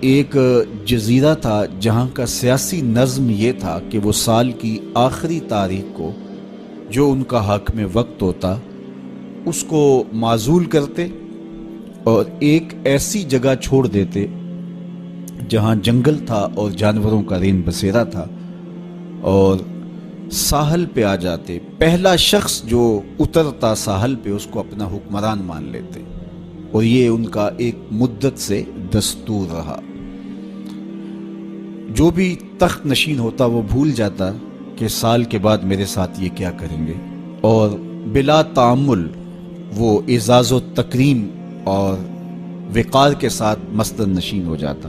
ایک جزیرہ تھا جہاں کا سیاسی نظم یہ تھا کہ وہ سال کی آخری تاریخ کو جو ان کا حق میں وقت ہوتا اس کو معزول کرتے اور ایک ایسی جگہ چھوڑ دیتے جہاں جنگل تھا اور جانوروں کا رین بسیرا تھا، اور ساحل پہ آ جاتے۔ پہلا شخص جو اترتا ساحل پہ اس کو اپنا حکمران مان لیتے، اور یہ ان کا ایک مدت سے دستور رہا۔ جو بھی تخت نشین ہوتا وہ بھول جاتا کہ سال کے بعد میرے ساتھ یہ کیا کریں گے، اور بلا تعامل وہ اعزاز و تکریم اور وقار کے ساتھ مسند نشین ہو جاتا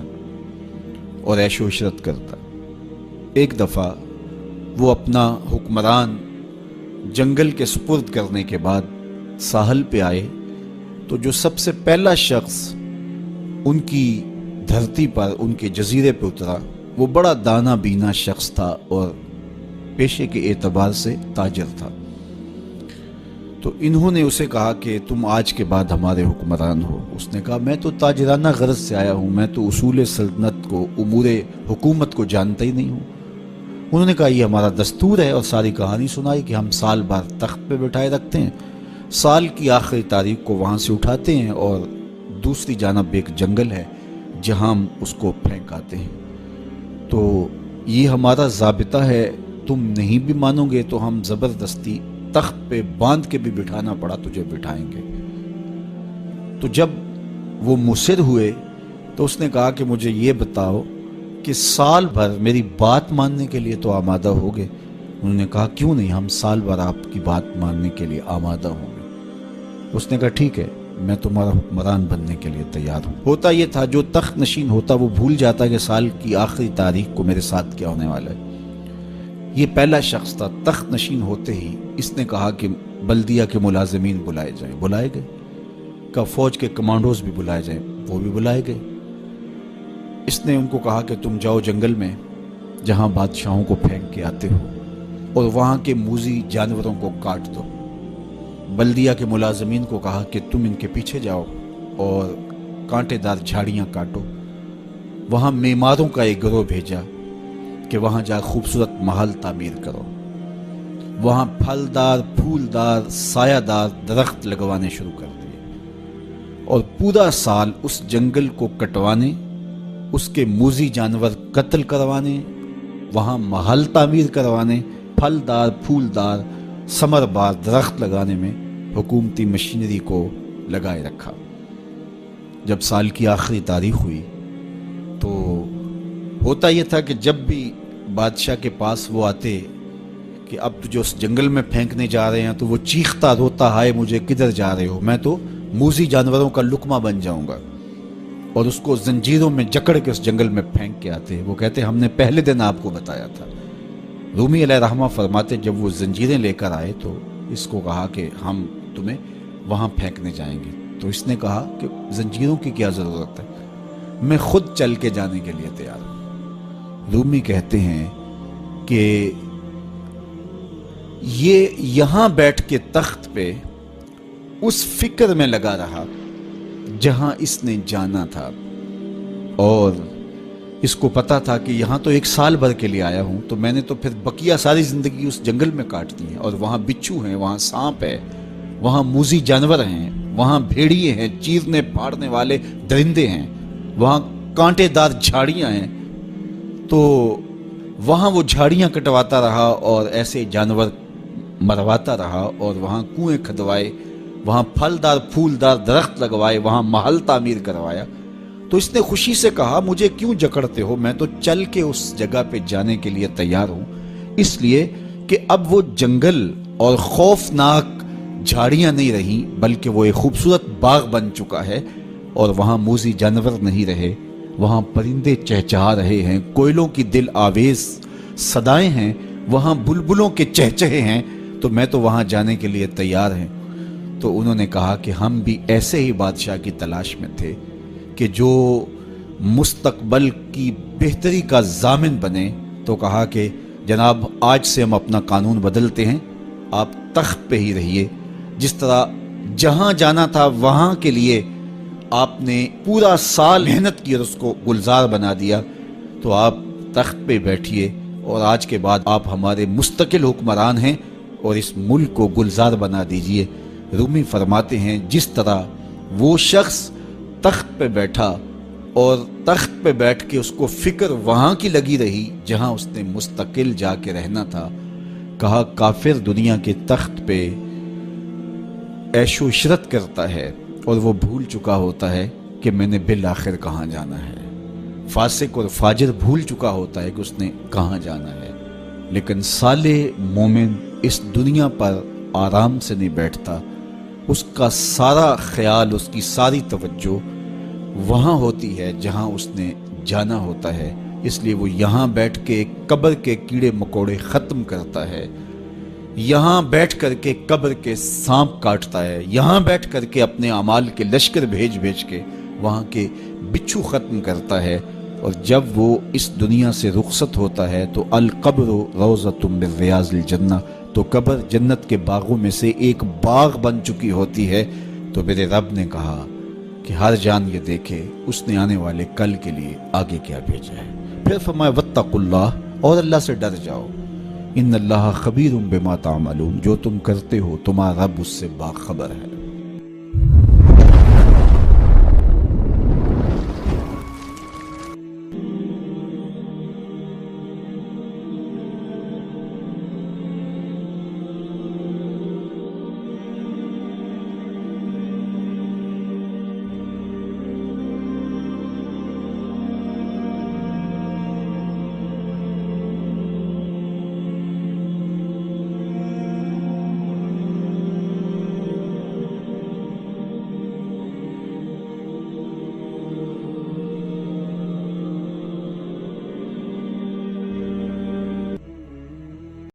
اور عیش و عشرت کرتا۔ ایک دفعہ وہ اپنا حکمران جنگل کے سپرد کرنے کے بعد ساحل پہ آئے تو جو سب سے پہلا شخص ان کی دھرتی پر ان کے جزیرے پہ اترا وہ بڑا دانا بینا شخص تھا اور پیشے کے اعتبار سے تاجر تھا۔ تو انہوں نے اسے کہا کہ تم آج کے بعد ہمارے حکمران ہو۔ اس نے کہا میں تو تاجرانہ غرض سے آیا ہوں، میں تو اصول سلطنت کو، امور حکومت کو جانتا ہی نہیں ہوں۔ انہوں نے کہا یہ ہمارا دستور ہے، اور ساری کہانی سنائی کہ ہم سال بھر تخت پہ بٹھائے رکھتے ہیں، سال کی آخری تاریخ کو وہاں سے اٹھاتے ہیں اور دوسری جانب ایک جنگل ہے جہاں ہم اس کو پھینک آتے ہیں۔ تو یہ ہمارا ضابطہ ہے، تم نہیں بھی مانو گے تو ہم زبردستی تخت پہ باندھ کے بھی بٹھانا پڑا تجھے بٹھائیں گے۔ تو جب وہ مصر ہوئے تو اس نے کہا کہ مجھے یہ بتاؤ کہ سال بھر میری بات ماننے کے لیے تو آمادہ ہو گئے؟ انہوں نے کہا کیوں نہیں، ہم سال بھر آپ کی بات ماننے کے لیے آمادہ ہوں گے۔ اس نے کہا ٹھیک ہے، میں تمہارا حکمران بننے کے لیے تیار ہوں۔ ہوتا یہ تھا جو تخت نشین ہوتا وہ بھول جاتا کہ سال کی آخری تاریخ کو میرے ساتھ کیا ہونے والا ہے۔ یہ پہلا شخص تھا، تخت نشین ہوتے ہی اس نے کہا کہ بلدیہ کے ملازمین بلائے جائیں، بلائے گئے۔ کہ فوج کے کمانڈوز بھی بلائے جائیں، وہ بھی بلائے گئے۔ اس نے ان کو کہا کہ تم جاؤ جنگل میں جہاں بادشاہوں کو پھینک کے آتے ہو اور وہاں کے موذی جانوروں کو کاٹ دو۔ بلدیہ کے ملازمین کو کہا کہ تم ان کے پیچھے جاؤ اور کانٹے دار جھاڑیاں کاٹو۔ وہاں معماروں کا ایک گروہ بھیجا کہ وہاں جا خوبصورت محل تعمیر کرو۔ وہاں پھلدار، پھولدار، سایہ دار درخت لگوانے شروع کر دیے، اور پورا سال اس جنگل کو کٹوانے، اس کے موذی جانور قتل کروانے، وہاں محل تعمیر کروانے، پھلدار، پھولدار، ثمر بار درخت لگانے میں حکومتی مشینری کو لگائے رکھا۔ جب سال کی آخری تاریخ ہوئی تو ہوتا یہ تھا کہ جب بھی بادشاہ کے پاس وہ آتے کہ اب جو اس جنگل میں پھینکنے جا رہے ہیں تو وہ چیختا روتا، ہائے مجھے کدھر جا رہے ہو، میں تو موذی جانوروں کا لقمہ بن جاؤں گا، اور اس کو زنجیروں میں جکڑ کے اس جنگل میں پھینک کے آتے۔ وہ کہتے ہم نے پہلے دن آپ کو بتایا تھا۔ رومی علیہ رحمہ فرماتے جب وہ زنجیریں لے کر آئے تو اس کو کہا کہ ہم تمہیں وہاں پھینکنے جائیں گے۔ تو اس نے کہا کہ زنجیروں کی کیا ضرورت ہے، میں خود چل کے جانے کے لیے تیار ہوں۔ رومی کہتے ہیں کہ یہ یہاں بیٹھ کے تخت پہ اس فکر میں لگا رہا جہاں اس نے جانا تھا، اور اس کو پتا تھا کہ یہاں تو ایک سال بھر کے لیے آیا ہوں، تو میں نے تو پھر بقیہ ساری زندگی اس جنگل میں کاٹ دی ہے، اور وہاں بچھو ہیں، وہاں سانپ ہے، وہاں موذی جانور ہیں، وہاں بھیڑیے ہیں، چیرنے پھاڑنے والے درندے ہیں، وہاں کانٹے دار جھاڑیاں ہیں۔ تو وہاں وہ جھاڑیاں کٹواتا رہا اور ایسے جانور مرواتا رہا، اور وہاں کنویں کھدوائے، وہاں پھلدار پھولدار درخت لگوائے، وہاں محل تعمیر کروایا۔ تو اس نے خوشی سے کہا مجھے کیوں جکڑتے ہو، میں تو چل کے اس جگہ پہ جانے کے لیے تیار ہوں، اس لیے کہ اب وہ جنگل اور خوفناک جھاڑیاں نہیں رہیں بلکہ وہ ایک خوبصورت باغ بن چکا ہے، اور وہاں موذی جانور نہیں رہے، وہاں پرندے چہچہا رہے ہیں، کوئلوں کی دل آویز صدائیں ہیں، وہاں بلبلوں کے چہچہے ہیں، تو میں تو وہاں جانے کے لیے تیار ہیں۔ تو انہوں نے کہا کہ ہم بھی ایسے ہی بادشاہ کی تلاش میں تھے کہ جو مستقبل کی بہتری کا ضامن بنے۔ تو کہا کہ جناب آج سے ہم اپنا قانون بدلتے ہیں، آپ تخت پہ ہی رہیے، جس طرح جہاں جانا تھا وہاں کے لیے آپ نے پورا سال محنت کی اور اس کو گلزار بنا دیا، تو آپ تخت پہ بیٹھیے اور آج کے بعد آپ ہمارے مستقل حکمران ہیں اور اس ملک کو گلزار بنا دیجئے۔ رومی فرماتے ہیں جس طرح وہ شخص تخت پہ بیٹھا اور تخت پہ بیٹھ کے اس کو فکر وہاں کی لگی رہی جہاں اس نے مستقل جا کے رہنا تھا، کہا کافر دنیا کے تخت پہ عیش و عشرت کرتا ہے اور وہ بھول چکا ہوتا ہے کہ میں نے بالآخر کہاں جانا ہے۔ فاسق اور فاجر بھول چکا ہوتا ہے کہ اس نے کہاں جانا ہے، لیکن صالح مومن اس دنیا پر آرام سے نہیں بیٹھتا، اس کا سارا خیال، اس کی ساری توجہ وہاں ہوتی ہے جہاں اس نے جانا ہوتا ہے، اس لیے وہ یہاں بیٹھ کے قبر کے کیڑے مکوڑے ختم کرتا ہے، یہاں بیٹھ کر کے قبر کے سانپ کاٹتا ہے، یہاں بیٹھ کر کے اپنے اعمال کے لشکر بھیج کے وہاں کے بچھو ختم کرتا ہے، اور جب وہ اس دنیا سے رخصت ہوتا ہے تو القبر روضۃ من ریاض الجنہ، تو قبر جنت کے باغوں میں سے ایک باغ بن چکی ہوتی ہے۔ تو میرے رب نے کہا کہ ہر جان یہ دیکھے اس نے آنے والے کل کے لیے آگے کیا بھیجا ہے۔ پھر فرمایا واتقوا اللہ، اور اللہ سے ڈر جاؤ، ان اللہ خبیر بما تعملون، جو تم کرتے ہو تمہارا رب اس سے باخبر ہے۔